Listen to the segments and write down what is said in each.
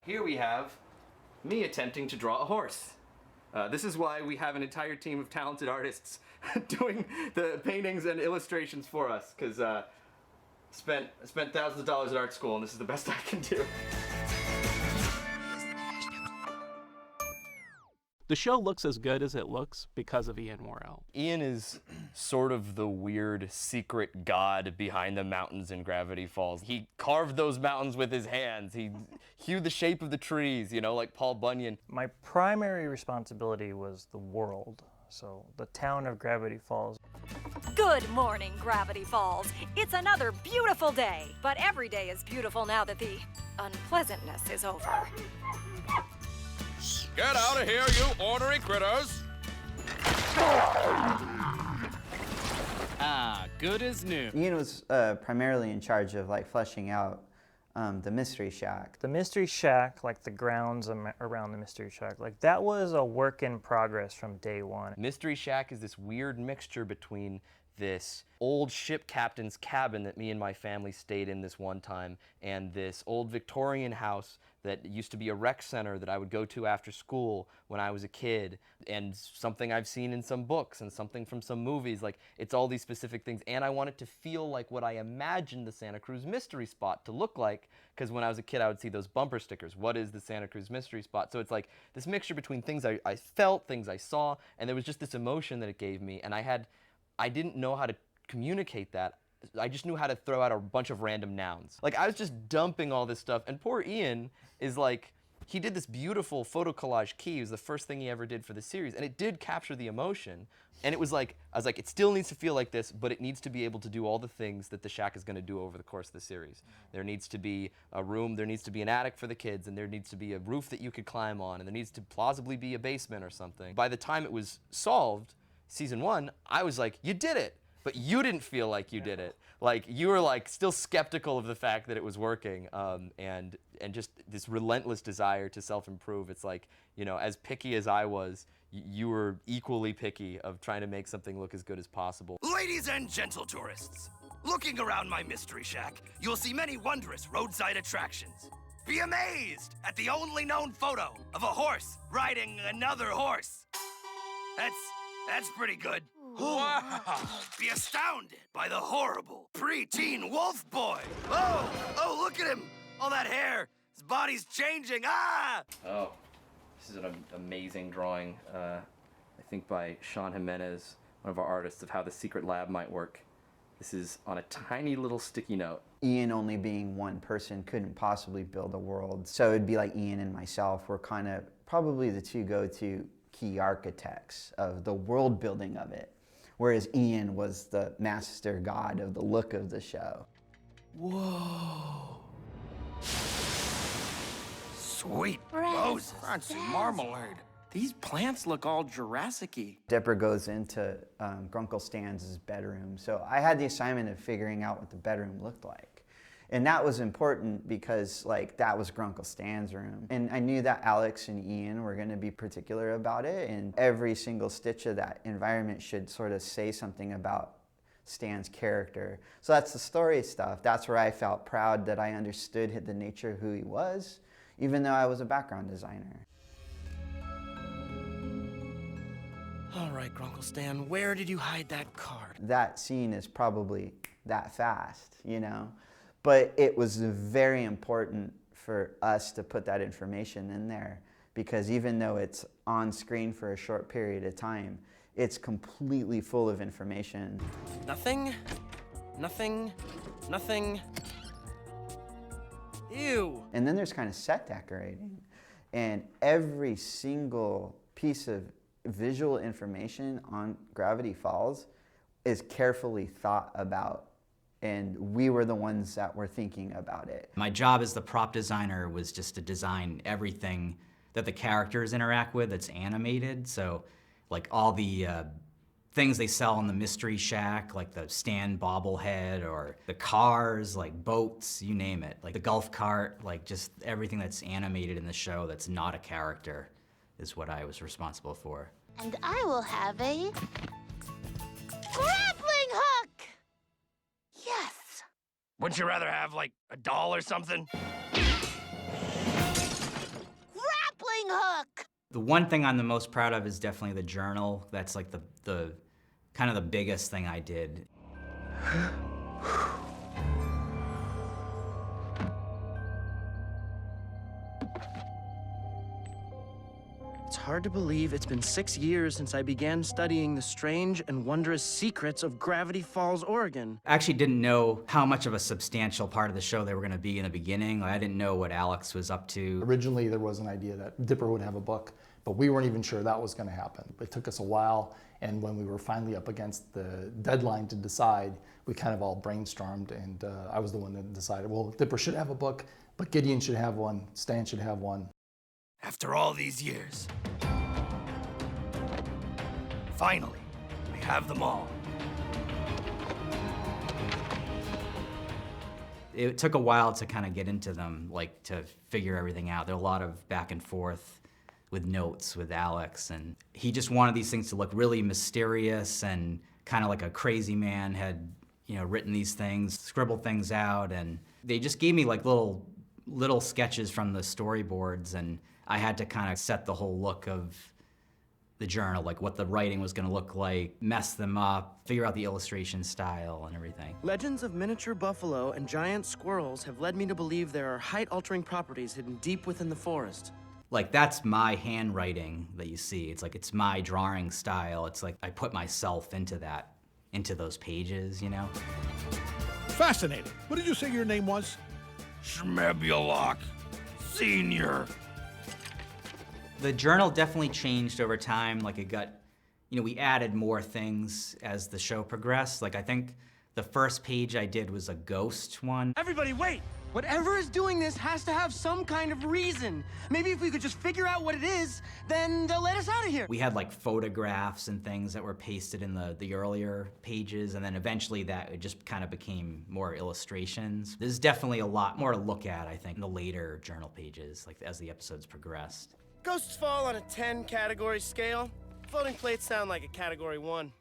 Here we have me attempting to draw a horse. This is why we have an entire team of talented artists doing the paintings and illustrations for us, because spent thousands of dollars at art school, and this is the best I can do. The show looks as good as it looks because of Ian Worrell. Ian is sort of the weird secret god behind the mountains in Gravity Falls. He carved those mountains with his hands. He hewed the shape of the trees, you know, like Paul Bunyan. My primary responsibility was the world, so the town of Gravity Falls. Good morning, Gravity Falls. It's another beautiful day, but every day is beautiful now that the unpleasantness is over. Get out of here, you ornery critters! Ah, good as new. Ian was primarily in charge of like fleshing out the Mystery Shack. The Mystery Shack, like the grounds around the Mystery Shack, like that was a work in progress from day one. Mystery Shack is this weird mixture between this old ship captain's cabin that me and my family stayed in this one time, and this old Victorian house that used to be a rec center that I would go to after school when I was a kid, and something I've seen in some books and something from some movies. Like, it's all these specific things, and I want it to feel like what I imagined the Santa Cruz Mystery Spot to look like, because when I was a kid I would see those bumper stickers, what is the Santa Cruz Mystery Spot? So it's like this mixture between things I felt, things I saw, and there was just this emotion that it gave me, and I didn't know how to communicate that. I just knew how to throw out a bunch of random nouns. Like, I was just dumping all this stuff, and poor Ian is like, he did this beautiful photo collage key. It was the first thing he ever did for the series, and it did capture the emotion. And it was like, I was like, it still needs to feel like this, but it needs to be able to do all the things that the shack is gonna do over the course of the series. There needs to be a room, there needs to be an attic for the kids, and there needs to be a roof that you could climb on, and there needs to plausibly be a basement or something. By the time it was solved, season 1, I was like, you did it, but you didn't feel like you did it. Like, you were like still skeptical of the fact that it was working, and just this relentless desire to self-improve. It's like, you know, as picky as I was, you were equally picky of trying to make something look as good as possible. Ladies and gentle tourists, looking around my Mystery Shack, you'll see many wondrous roadside attractions. Be amazed at the only known photo of a horse riding another horse. That's pretty good. Wow! Be astounded by the horrible preteen wolf boy. Oh, look at him. All that hair. His body's changing. Ah! Oh, this is an amazing drawing, I think by Sean Jimenez, one of our artists, of how the secret lab might work. This is on a tiny little sticky note. Ian only being one person couldn't possibly build a world. So it'd be like Ian and myself were kind of probably the two go-to key architects of the world building of it, whereas Ian was the master god of the look of the show. Whoa. Sweet Moses. Fancy marmalade. These plants look all Jurassic-y. Dipper goes into Grunkle Stan's bedroom, so I had the assignment of figuring out what the bedroom looked like. And that was important because, like, that was Grunkle Stan's room. And I knew that Alex and Ian were going to be particular about it, and every single stitch of that environment should sort of say something about Stan's character. So that's the story stuff. That's where I felt proud that I understood the nature of who he was, even though I was a background designer. All right, Grunkle Stan, where did you hide that card? That scene is probably that fast, you know? But it was very important for us to put that information in there, because even though it's on screen for a short period of time, it's completely full of information. Nothing. Ew. And then there's kind of set decorating, and every single piece of visual information on Gravity Falls is carefully thought about. And we were the ones that were thinking about it. My job as the prop designer was just to design everything that the characters interact with that's animated. So like all the things they sell in the Mystery Shack, like the Stan bobblehead, or the cars, like boats, you name it. Like the golf cart, like just everything that's animated in the show that's not a character is what I was responsible for. And I will have a grappling hook! Yes! Wouldn't you rather have, like, a doll or something? fishing hook. The one thing I'm the most proud of is definitely the journal. That's like the kind of the biggest thing I did. It's hard to believe it's been 6 years since I began studying the strange and wondrous secrets of Gravity Falls, Oregon. I actually didn't know how much of a substantial part of the show they were going to be in the beginning. I didn't know what Alex was up to. Originally, there was an idea that Dipper would have a book, but we weren't even sure that was going to happen. It took us a while, and when we were finally up against the deadline to decide, we kind of all brainstormed, and I was the one that decided, well, Dipper should have a book, but Gideon should have one, Stan should have one. After all these years, finally, we have them all. It took a while to kind of get into them, like to figure everything out. There are a lot of back and forth with notes with Alex, and he just wanted these things to look really mysterious and kind of like a crazy man had, written these things, scribbled things out, and they just gave me like little sketches from the storyboards, and I had to kind of set the whole look of the journal, like what the writing was going to look like, mess them up, figure out the illustration style and everything. Legends of miniature buffalo and giant squirrels have led me to believe there are height-altering properties hidden deep within the forest. Like, that's my handwriting that you see. It's like, it's my drawing style. It's like I put myself into those pages, Fascinating. What did you say your name was? Schmebulok Senior. The journal definitely changed over time. Like, it got, we added more things as the show progressed. Like, I think the first page I did was a ghost one. Everybody, wait! Whatever is doing this has to have some kind of reason. Maybe if we could just figure out what it is, then they'll let us out of here. We had like photographs and things that were pasted in the earlier pages, and then eventually it just kind of became more illustrations. There's definitely a lot more to look at, I think, in the later journal pages, like as the episodes progressed. Ghosts fall on a 10 category scale. Floating plates sound like a category 1.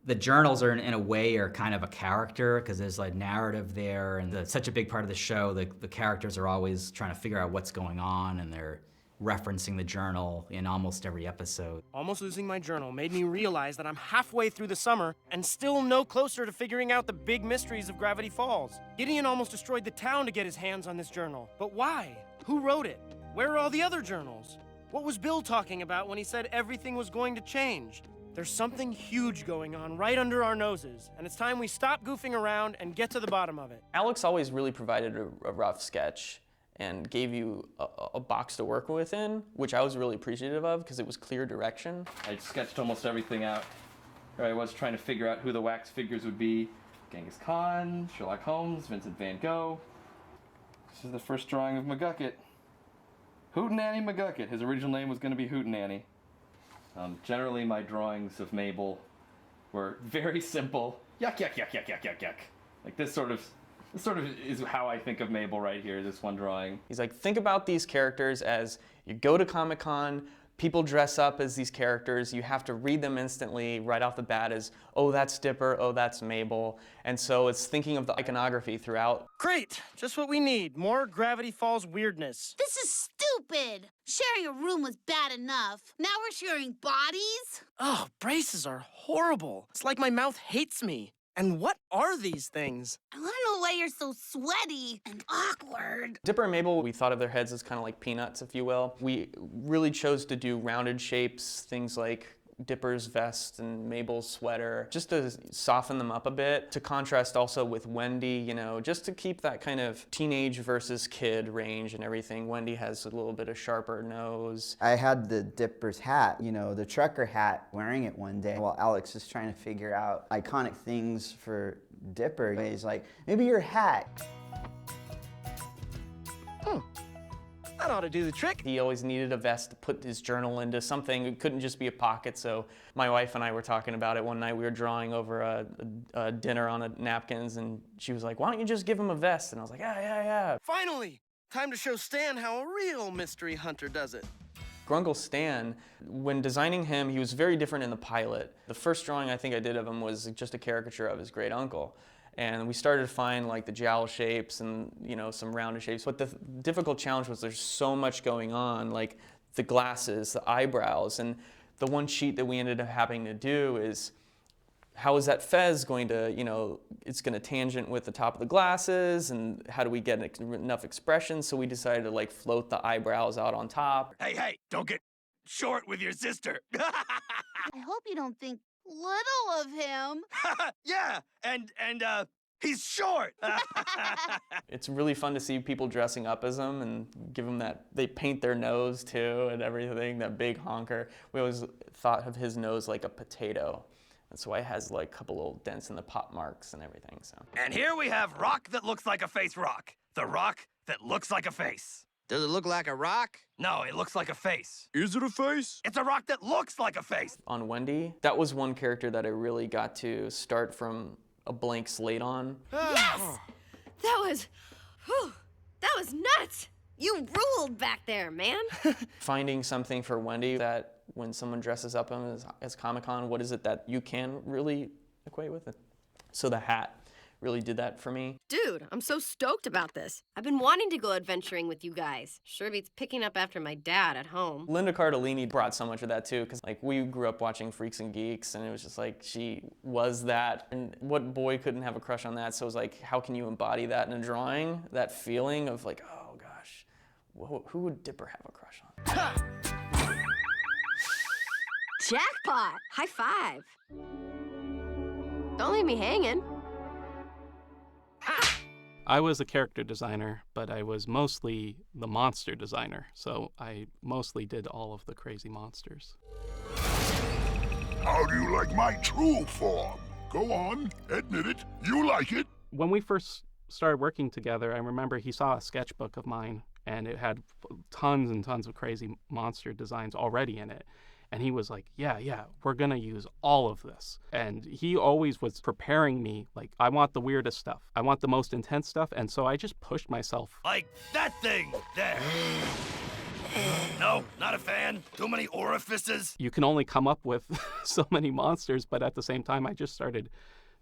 The journals are, in a way, are kind of a character because there's a narrative there, and it's such a big part of the show. The characters are always trying to figure out what's going on, and they're referencing the journal in almost every episode. Almost losing my journal made me realize that I'm halfway through the summer and still no closer to figuring out the big mysteries of Gravity Falls. Gideon almost destroyed the town to get his hands on this journal. But why? Who wrote it? Where are all the other journals? What was Bill talking about when he said everything was going to change? There's something huge going on right under our noses, and it's time we stop goofing around and get to the bottom of it. Alex always really provided a rough sketch and gave you a box to work within, which I was really appreciative of because it was clear direction. I sketched almost everything out. There I was trying to figure out who the wax figures would be. Genghis Khan, Sherlock Holmes, Vincent van Gogh. This is the first drawing of McGucket. Hootenanny McGucket. His original name was going to be Hootenanny. Generally, my drawings of Mabel were very simple. Yuck, yuck, yuck, yuck, yuck, yuck, yuck. Like this sort of is how I think of Mabel right here, this one drawing. He's like, think about these characters as you go to Comic-Con, people dress up as these characters, you have to read them instantly right off the bat as, oh, that's Dipper, oh, that's Mabel. And so it's thinking of the iconography throughout. Great, just what we need, more Gravity Falls weirdness. This is stupid. Sharing a room was bad enough. Now we're sharing bodies? Oh, braces are horrible. It's like my mouth hates me. And what are these things? I want to know why you're so sweaty and awkward. Dipper and Mabel, we thought of their heads as kind of like peanuts, if you will. We really chose to do rounded shapes, things like Dipper's vest and Mabel's sweater, just to soften them up a bit, to contrast also with Wendy, just to keep that kind of teenage versus kid range and everything. Wendy has a little bit of sharper nose. I had the Dipper's hat, the trucker hat, wearing it one day while Alex is trying to figure out iconic things for Dipper. He's like, maybe your hat. That ought to do the trick. He always needed a vest to put his journal into something. It couldn't just be a pocket, so my wife and I were talking about it one night. We were drawing over a dinner on napkins, and she was like, why don't you just give him a vest? And I was like, yeah. Finally! Time to show Stan how a real mystery hunter does it. Grunkle Stan, when designing him, he was very different in the pilot. The first drawing I think I did of him was just a caricature of his great uncle. And we started to find like the jowl shapes and some rounded shapes. But the difficult challenge was there's so much going on. Like the glasses, the eyebrows, and the one sheet that we ended up having to do is how is that fez going to, it's going to tangent with the top of the glasses, and how do we get enough expression? So we decided to like float the eyebrows out on top. Hey, don't get short with your sister. I hope you don't think little of him. Yeah, and he's short. It's really fun to see people dressing up as him and give them that, they paint their nose too and everything, that big honker. We always thought of his nose like a potato. That's why it has like a couple little dents in the pop marks and everything, so. And here we have rock that looks like a face rock. The rock that looks like a face. Does it look like a rock? No, it looks like a face. Is it a face? It's a rock that looks like a face. On Wendy, that was one character that I really got to start from a blank slate on. Yes! That was nuts! You ruled back there, man. Finding something for Wendy that when someone dresses up him as Comic-Con, what is it that you can really equate with it? So the hat really did that for me. Dude, I'm so stoked about this. I've been wanting to go adventuring with you guys. Sure beats picking up after my dad at home. Linda Cardellini brought so much of that too, because like we grew up watching Freaks and Geeks, and it was just like she was that, and what boy couldn't have a crush on that? So it was like, how can you embody that in a drawing? That feeling of like, oh gosh, who would Dipper have a crush on? Jackpot! High five. Don't leave me hanging. I was a character designer, but I was mostly the monster designer, so I mostly did all of the crazy monsters. How do you like my true form? Go on, admit it. You like it. When we first started working together, I remember he saw a sketchbook of mine, and it had tons and tons of crazy monster designs already in it. And he was like, yeah, we're going to use all of this. And he always was preparing me, like, I want the weirdest stuff. I want the most intense stuff. And so I just pushed myself. Like that thing there. No, not a fan. Too many orifices. You can only come up with so many monsters, but at the same time, I just started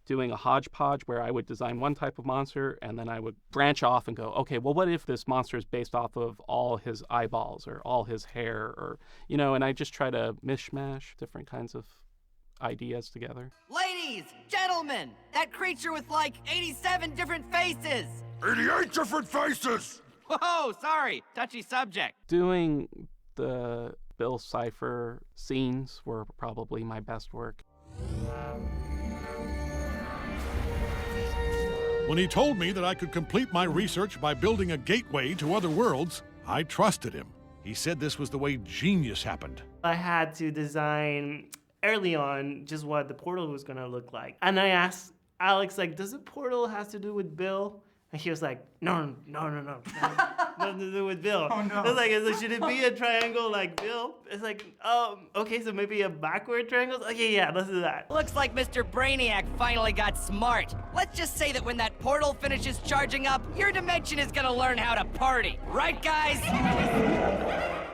doing a hodgepodge where I would design one type of monster and then I would branch off and go, okay, well, what if this monster is based off of all his eyeballs or all his hair or, and I just try to mishmash different kinds of ideas together. Ladies, gentlemen, that creature with like 87 different faces. 88 different faces! Whoa, sorry, touchy subject. Doing the Bill Cipher scenes were probably my best work. When he told me that I could complete my research by building a gateway to other worlds, I trusted him. He said this was the way genius happened. I had to design early on just what the portal was gonna look like. And I asked Alex, like, does the portal have to do with Bill? And he was like, no. Nothing to do with Bill. Oh, no. I was like, should it be a triangle like Bill? It's like, okay, so maybe a backward triangle? Okay, yeah, let's do that. Looks like Mr. Brainiac finally got smart. Let's just say that when that portal finishes charging up, your dimension is gonna learn how to party. Right, guys?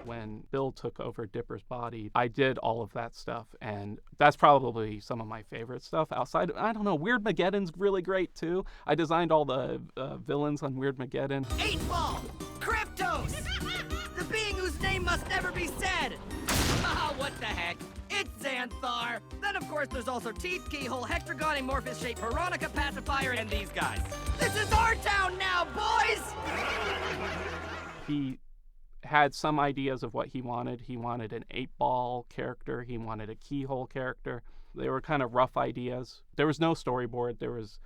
When Bill took over Dipper's body, I did all of that stuff, and that's probably some of my favorite stuff outside. I don't know, Weirdmageddon's really great, too. I designed all the villains on Weirdmageddon. 8-Ball! Kryptos! The being whose name must never be said! Ah, what the heck? It's Xanthar! Then, of course, there's also Teeth, Keyhole, Hexagon, Amorphous-shaped Veronica, Pacifier, and these guys. This is our town now, boys! He had some ideas of what he wanted. He wanted an 8-Ball character. He wanted a Keyhole character. They were kind of rough ideas. There was no storyboard. There was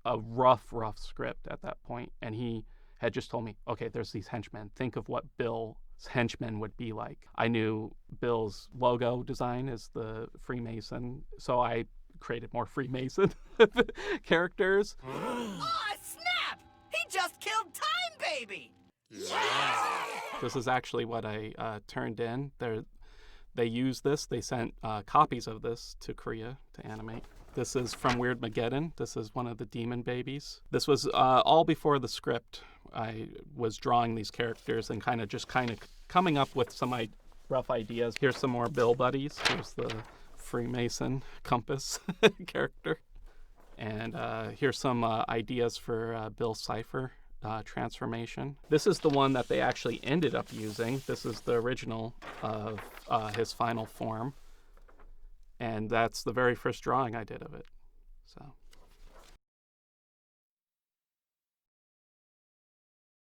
a rough script at that point. And he had just told me, okay, there's these henchmen. Think of what Bill's henchmen would be like. I knew Bill's logo design is the Freemason, so I created more Freemason characters. Aw, snap! He just killed Time Baby! This is actually what I turned in. They used this. They sent copies of this to Korea to animate. This is from Weirdmageddon. This is one of the demon babies. This was all before the script. I was drawing these characters and kind of coming up with some rough ideas. Here's some more Bill buddies. Here's the Freemason compass character. And here's some ideas for Bill Cipher. transformation. This is the one that they actually ended up using. This is the original of his final form. And that's the very first drawing I did of it. So.